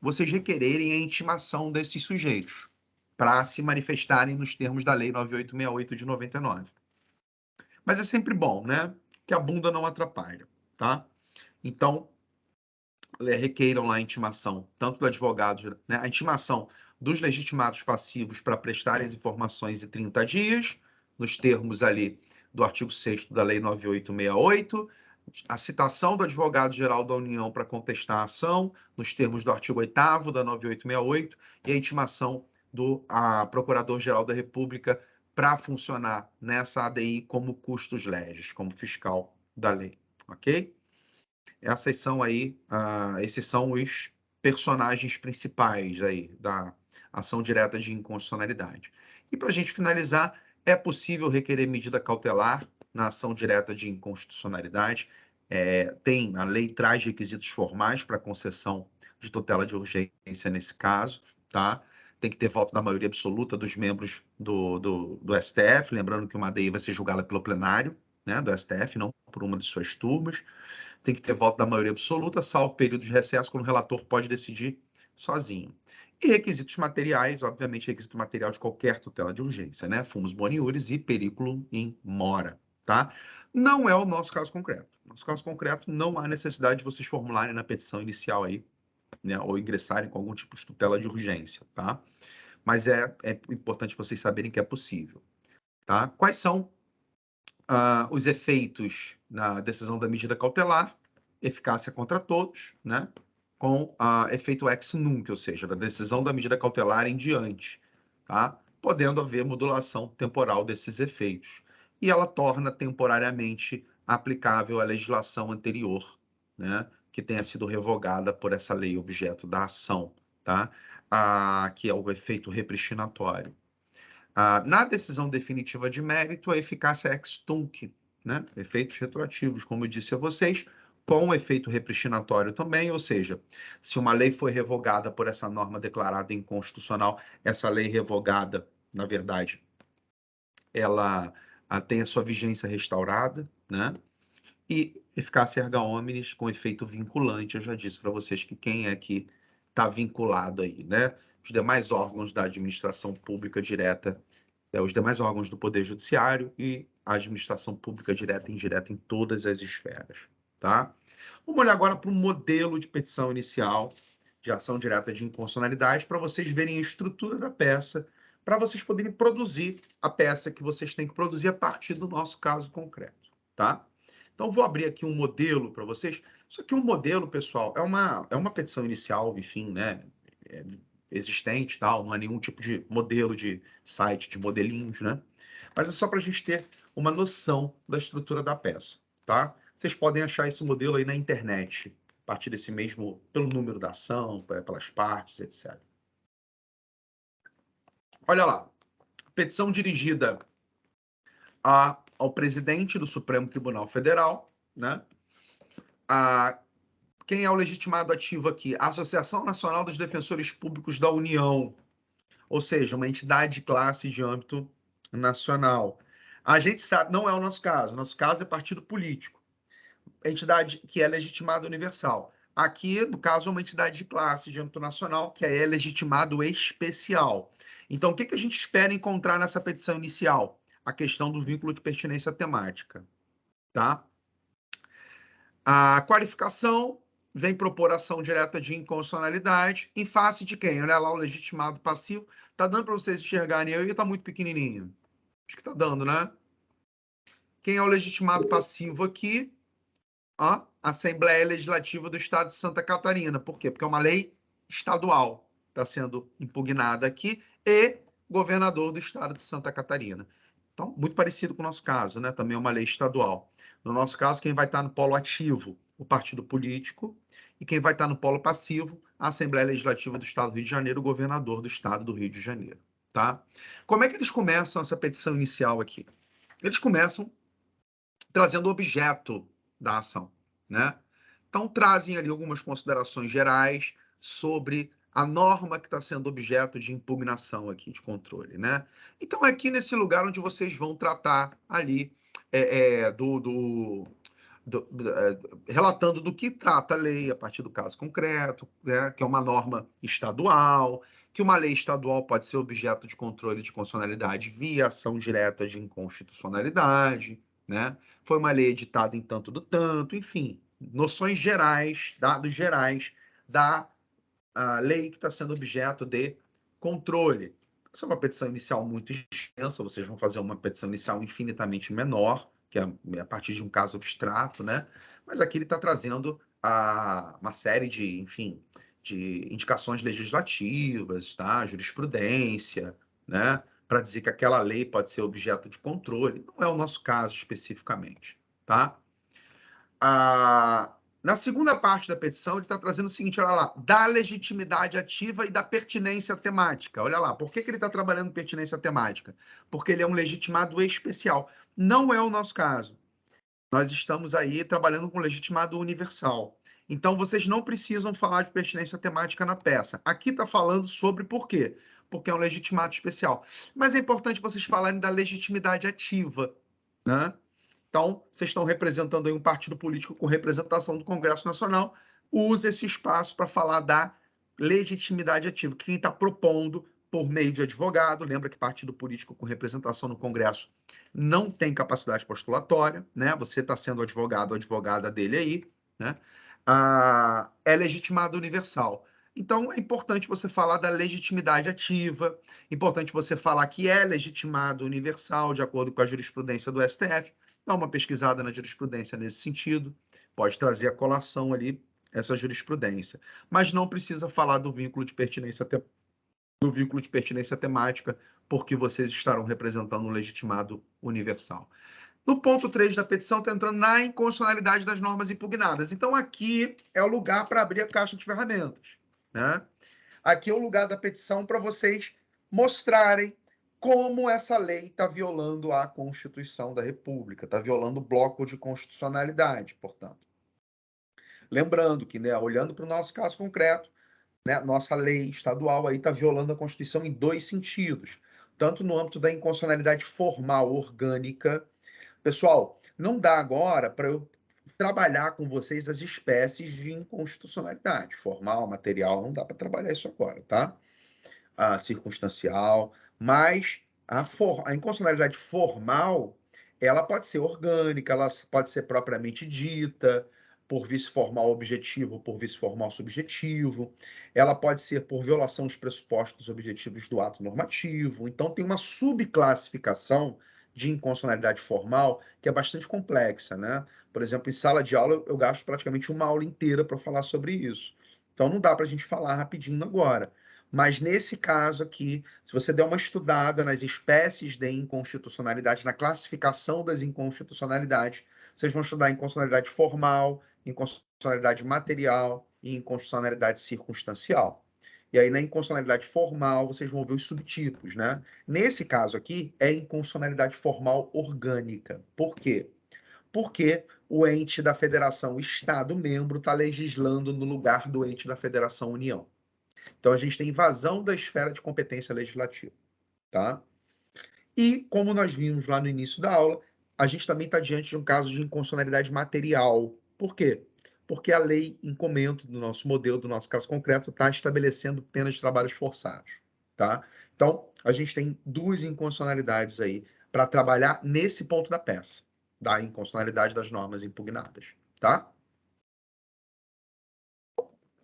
vocês requererem a intimação desses sujeitos para se manifestarem nos termos da Lei 9868 de 99. Mas é sempre bom, né? Que a bunda não atrapalha, tá? Então, requeiram lá a intimação, tanto do advogado, né? A intimação dos legitimados passivos para prestarem as informações em 30 dias, nos termos ali do artigo 6º da Lei 9868, a citação do advogado-geral da União para contestar a ação, nos termos do artigo 8º da 9868, e a intimação do Procurador-Geral da República para funcionar nessa ADI como custos legis, como fiscal da lei, ok? Esses são os personagens principais aí da ação direta de inconstitucionalidade. E para a gente finalizar, é possível requerer medida cautelar na ação direta de inconstitucionalidade. A lei traz requisitos formais para concessão de tutela de urgência nesse caso, tá? Tem que ter voto da maioria absoluta dos membros do STF, lembrando que uma ADI vai ser julgada pelo plenário, né, do STF, não por uma de suas turmas. Tem que ter voto da maioria absoluta, salvo período de recesso, quando o relator pode decidir sozinho. E requisitos materiais, obviamente, requisito material de qualquer tutela de urgência, né? Fumus boniuris e periculum in mora, tá? Não é o nosso caso concreto. No nosso caso concreto, não há necessidade de vocês formularem na petição inicial aí, né? Ou ingressarem com algum tipo de tutela de urgência, tá? Mas é importante vocês saberem que é possível, tá? Quais são os efeitos na decisão da medida cautelar? Eficácia contra todos, né? Com efeito ex nunc, ou seja, da decisão da medida cautelar em diante, tá? Podendo haver modulação temporal desses efeitos. E ela torna temporariamente aplicável a legislação anterior, né? Que tenha sido revogada por essa lei objeto da ação, tá? Que é o efeito repristinatório. Na decisão definitiva de mérito, a eficácia é ex tunc, né? Efeitos retroativos, como eu disse a vocês, com efeito repristinatório também, ou seja, se uma lei foi revogada por essa norma declarada inconstitucional, essa lei revogada, na verdade, ela tem a sua vigência restaurada, né? E eficácia erga omnes com efeito vinculante, eu já disse para vocês que quem é que está vinculado aí, né? Os demais órgãos da administração pública direta, os demais órgãos do Poder Judiciário e a administração pública direta e indireta em todas as esferas, tá? Vamos olhar agora para o modelo de petição inicial de ação direta de inconstitucionalidade para vocês verem a estrutura da peça, para vocês poderem produzir a peça que vocês têm que produzir a partir do nosso caso concreto, tá? Então, vou abrir aqui um modelo para vocês. Isso aqui é um modelo, pessoal, é uma petição inicial, enfim, né? Existente, tal, não é nenhum tipo de modelo de site, de modelinhos, né? Mas é só para a gente ter uma noção da estrutura da peça, tá? Vocês podem achar esse modelo aí na internet, a partir desse mesmo, pelo número da ação, pelas partes, etc. Olha lá, petição dirigida ao presidente do Supremo Tribunal Federal, né? Quem é o legitimado ativo aqui? A Associação Nacional dos Defensores Públicos da União, ou seja, uma entidade de classe de âmbito nacional. A gente sabe, não é o nosso caso é partido político, entidade que é legitimado universal. Aqui, no caso, é uma entidade de classe de âmbito nacional, que é legitimado especial. Então, o que a gente espera encontrar nessa petição inicial? A questão do vínculo de pertinência temática, tá? A qualificação vem propor ação direta de inconstitucionalidade em face de quem? Olha lá o legitimado passivo. Tá dando para vocês enxergarem aí, tá muito pequenininho. Acho que tá dando, né? Quem é o legitimado passivo aqui? Assembleia Legislativa do Estado de Santa Catarina. Por quê? Porque é uma lei estadual. Está sendo impugnada aqui. e governador do estado de Santa Catarina. Então, muito parecido com o nosso caso, né? Também é uma lei estadual. No nosso caso, quem vai estar no polo ativo? O partido político. E quem vai estar no polo passivo? A Assembleia Legislativa do Estado do Rio de Janeiro, o governador do Estado do Rio de Janeiro. Tá? Como é que eles começam essa petição inicial aqui? Eles começam trazendo o objeto da ação, né? Então, trazem ali algumas considerações gerais sobre a norma que está sendo objeto de impugnação aqui, de controle, né? Então, é aqui nesse lugar onde vocês vão tratar ali relatando do que trata a lei a partir do caso concreto, né, que é uma norma estadual, que uma lei estadual pode ser objeto de controle de constitucionalidade via ação direta de inconstitucionalidade, né? Foi uma lei editada em tanto do tanto, enfim, noções gerais, dados gerais da lei que está sendo objeto de controle. Essa é uma petição inicial muito extensa, vocês vão fazer uma petição inicial infinitamente menor, que é a partir de um caso abstrato, né? Mas aqui ele está trazendo uma série de, enfim, de indicações legislativas, tá? Jurisprudência, né? Para dizer que aquela lei pode ser objeto de controle. Não é o nosso caso especificamente, tá? Na segunda parte da petição, ele está trazendo o seguinte, olha lá, da legitimidade ativa e da pertinência temática. Olha lá, por que ele está trabalhando pertinência temática? Porque ele é um legitimado especial. Não é o nosso caso. Nós estamos aí trabalhando com legitimado universal. Então, vocês não precisam falar de pertinência temática na peça. Aqui está falando sobre por quê? Porque é um legitimado especial. Mas é importante vocês falarem da legitimidade ativa, né? Então, vocês estão representando aí um partido político com representação do Congresso Nacional, use esse espaço para falar da legitimidade ativa. Quem está propondo por meio de advogado, lembra que partido político com representação no Congresso não tem capacidade postulatória, né? Você está sendo advogado ou advogada dele aí, né? É legitimado universal. Então, é importante você falar da legitimidade ativa, importante você falar que é legitimado universal, de acordo com a jurisprudência do STF. Dá uma pesquisada na jurisprudência nesse sentido, pode trazer a colação ali, essa jurisprudência. Mas não precisa falar do vínculo de pertinência temática, porque vocês estarão representando um legitimado universal. No ponto 3 da petição, está entrando na inconstitucionalidade das normas impugnadas. Então, aqui é o lugar para abrir a caixa de ferramentas, né? Aqui é o lugar da petição para vocês mostrarem como essa lei está violando a Constituição da República, está violando o bloco de constitucionalidade, portanto. Lembrando que, né, olhando para o nosso caso concreto, né, nossa lei estadual aí está violando a Constituição em dois sentidos, tanto no âmbito da inconstitucionalidade formal orgânica. Pessoal, não dá agora para eu trabalhar com vocês as espécies de inconstitucionalidade, formal, material, não dá para trabalhar isso agora, tá? Circunstancial, mas a inconstitucionalidade formal, ela pode ser orgânica, ela pode ser propriamente dita, por vício formal objetivo, por vício formal subjetivo, ela pode ser por violação dos pressupostos objetivos do ato normativo. Então, tem uma subclassificação de inconstitucionalidade formal que é bastante complexa, né? Por exemplo, em sala de aula, eu gasto praticamente uma aula inteira para falar sobre isso. Então, não dá para a gente falar rapidinho agora. Mas nesse caso aqui, se você der uma estudada nas espécies de inconstitucionalidade, na classificação das inconstitucionalidades, vocês vão estudar inconstitucionalidade formal, inconstitucionalidade material e inconstitucionalidade circunstancial. E aí, na inconstitucionalidade formal, vocês vão ver os subtipos, né? Nesse caso aqui, é inconstitucionalidade formal orgânica. Por quê? Porque o ente da federação, o Estado-membro, está legislando no lugar do ente da federação-união. Então, a gente tem invasão da esfera de competência legislativa, tá? E, como nós vimos lá no início da aula, a gente também está diante de um caso de inconstitucionalidade material. Por quê? Porque a lei em comento do nosso modelo, do nosso caso concreto, está estabelecendo penas de trabalhos forçados, tá? Então, a gente tem duas inconstitucionalidades aí para trabalhar nesse ponto da peça, da inconstitucionalidade das normas impugnadas, tá?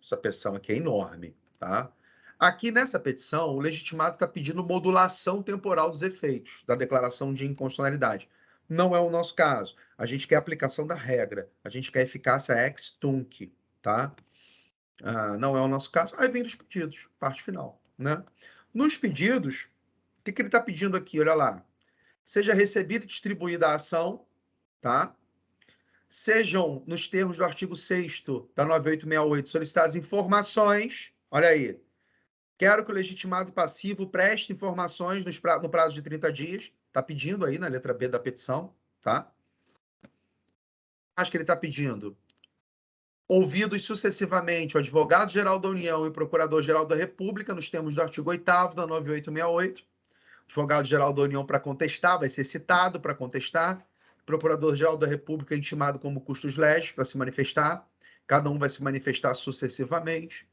Essa petição aqui é enorme, tá? Aqui nessa petição, o legitimado está pedindo modulação temporal dos efeitos da declaração de inconstitucionalidade. Não é o nosso caso. A gente quer aplicação da regra. A gente quer eficácia ex tunc, tá? Não é o nosso caso. Aí vem dos pedidos, parte final, né? Nos pedidos, o que ele está pedindo aqui? Olha lá. Seja recebida e distribuída a ação, tá? Sejam, nos termos do artigo 6º da 9868, solicitadas informações. Olha aí. Quero que o legitimado passivo preste informações no prazo de 30 dias. Está pedindo aí na letra B da petição, tá? Acho que ele está pedindo. Ouvidos sucessivamente o advogado-geral da União e o procurador-geral da República, nos termos do artigo 8º da 9868. Advogado-geral da União para contestar, vai ser citado para contestar. Procurador-geral da República intimado como custos legis para se manifestar. Cada um vai se manifestar sucessivamente.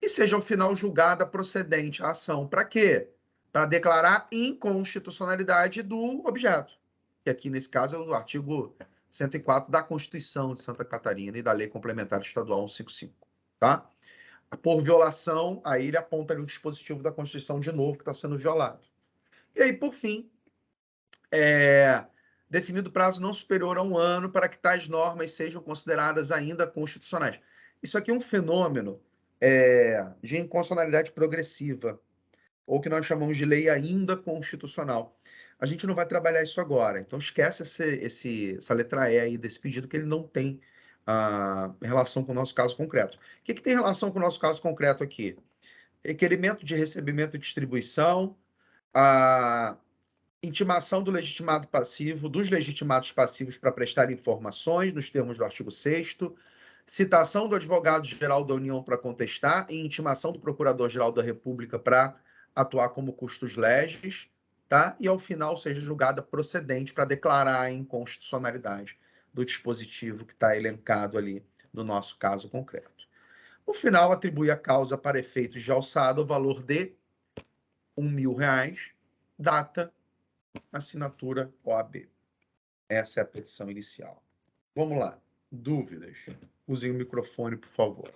E seja, ao final, julgada procedente a ação. Para quê? Para declarar inconstitucionalidade do objeto. Que aqui, nesse caso, é o artigo 104 da Constituição de Santa Catarina e da Lei Complementar Estadual 155. Tá? Por violação, aí ele aponta ali o dispositivo da Constituição de novo que está sendo violado. E aí, por fim, definido prazo não superior a 1 ano para que tais normas sejam consideradas ainda constitucionais. Isso aqui é um fenômeno de inconstitucionalidade progressiva, ou que nós chamamos de lei ainda constitucional. A gente não vai trabalhar isso agora, então esquece essa letra E aí desse pedido, que ele não tem relação com o nosso caso concreto. O que tem relação com o nosso caso concreto aqui? Requerimento de recebimento e distribuição, a intimação do legitimado passivo, dos legitimados passivos para prestar informações, nos termos do artigo 6º, citação do advogado-geral da União para contestar e intimação do procurador-geral da República para atuar como custos legis, tá? E, ao final, seja julgada procedente para declarar a inconstitucionalidade do dispositivo que está elencado ali no nosso caso concreto. No final, atribui a causa para efeitos de alçada o valor de R$1.000, data, assinatura OAB. Essa é a petição inicial. Vamos lá. Dúvidas? Usem o microfone, por favor.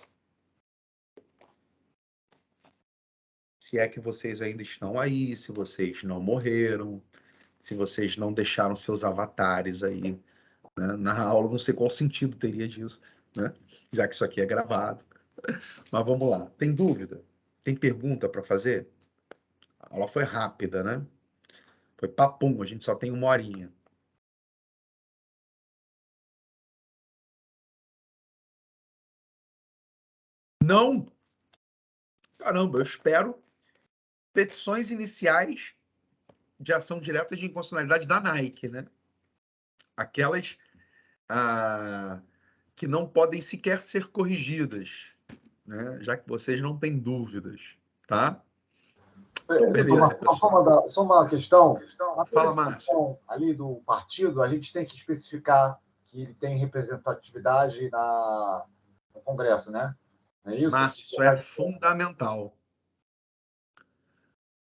Se é que vocês ainda estão aí, se vocês não morreram, se vocês não deixaram seus avatares aí, né, na aula, não sei qual sentido teria disso, né? Já que isso aqui é gravado. Mas vamos lá. Tem dúvida? Tem pergunta para fazer? A aula foi rápida, né? Foi papum, a gente só tem 1 horinha. Não? Caramba, eu espero petições iniciais de ação direta de inconstitucionalidade da Nike, né? Aquelas que não podem sequer ser corrigidas, né? Já que vocês não têm dúvidas, tá? Então, beleza, pessoal. Só uma questão. Fala, Márcio. Ali do partido, a gente tem que especificar que ele tem representatividade no Congresso, né? Não é isso? Márcio, isso é fundamental.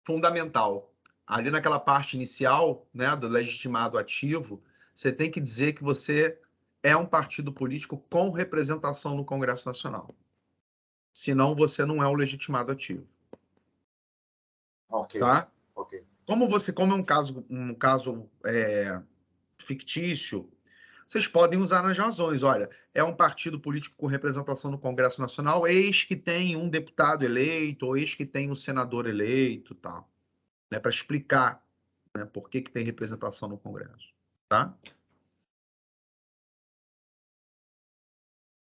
Fundamental. Ali naquela parte inicial, né, do legitimado ativo, você tem que dizer que você é um partido político com representação no Congresso Nacional. Senão, você não é o legitimado ativo. Ok. Tá? Ok. Como é um caso fictício, vocês podem usar nas razões. Olha, é um partido político com representação no Congresso Nacional, eis que tem um deputado eleito, ou eis que tem um senador eleito, tal, né, para explicar, né, por que tem representação no Congresso. Tá?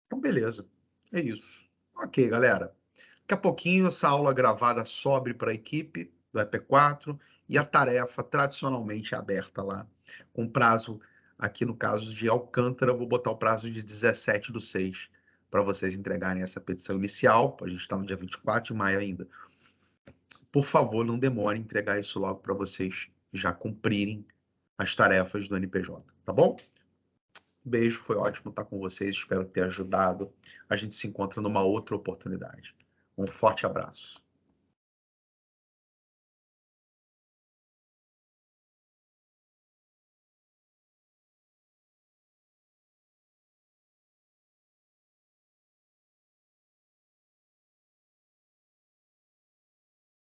Então, beleza. É isso. Ok, galera. Daqui a pouquinho, essa aula gravada sobe para a equipe do EP4 e a tarefa tradicionalmente é aberta lá, com prazo, aqui no caso de Alcântara, vou botar o prazo de 17/6 para vocês entregarem essa petição inicial. A gente está no dia 24 de maio ainda. Por favor, não demore em entregar isso logo para vocês já cumprirem as tarefas do NPJ, tá bom? Beijo, foi ótimo estar com vocês, espero ter ajudado. A gente se encontra numa outra oportunidade. Um forte abraço.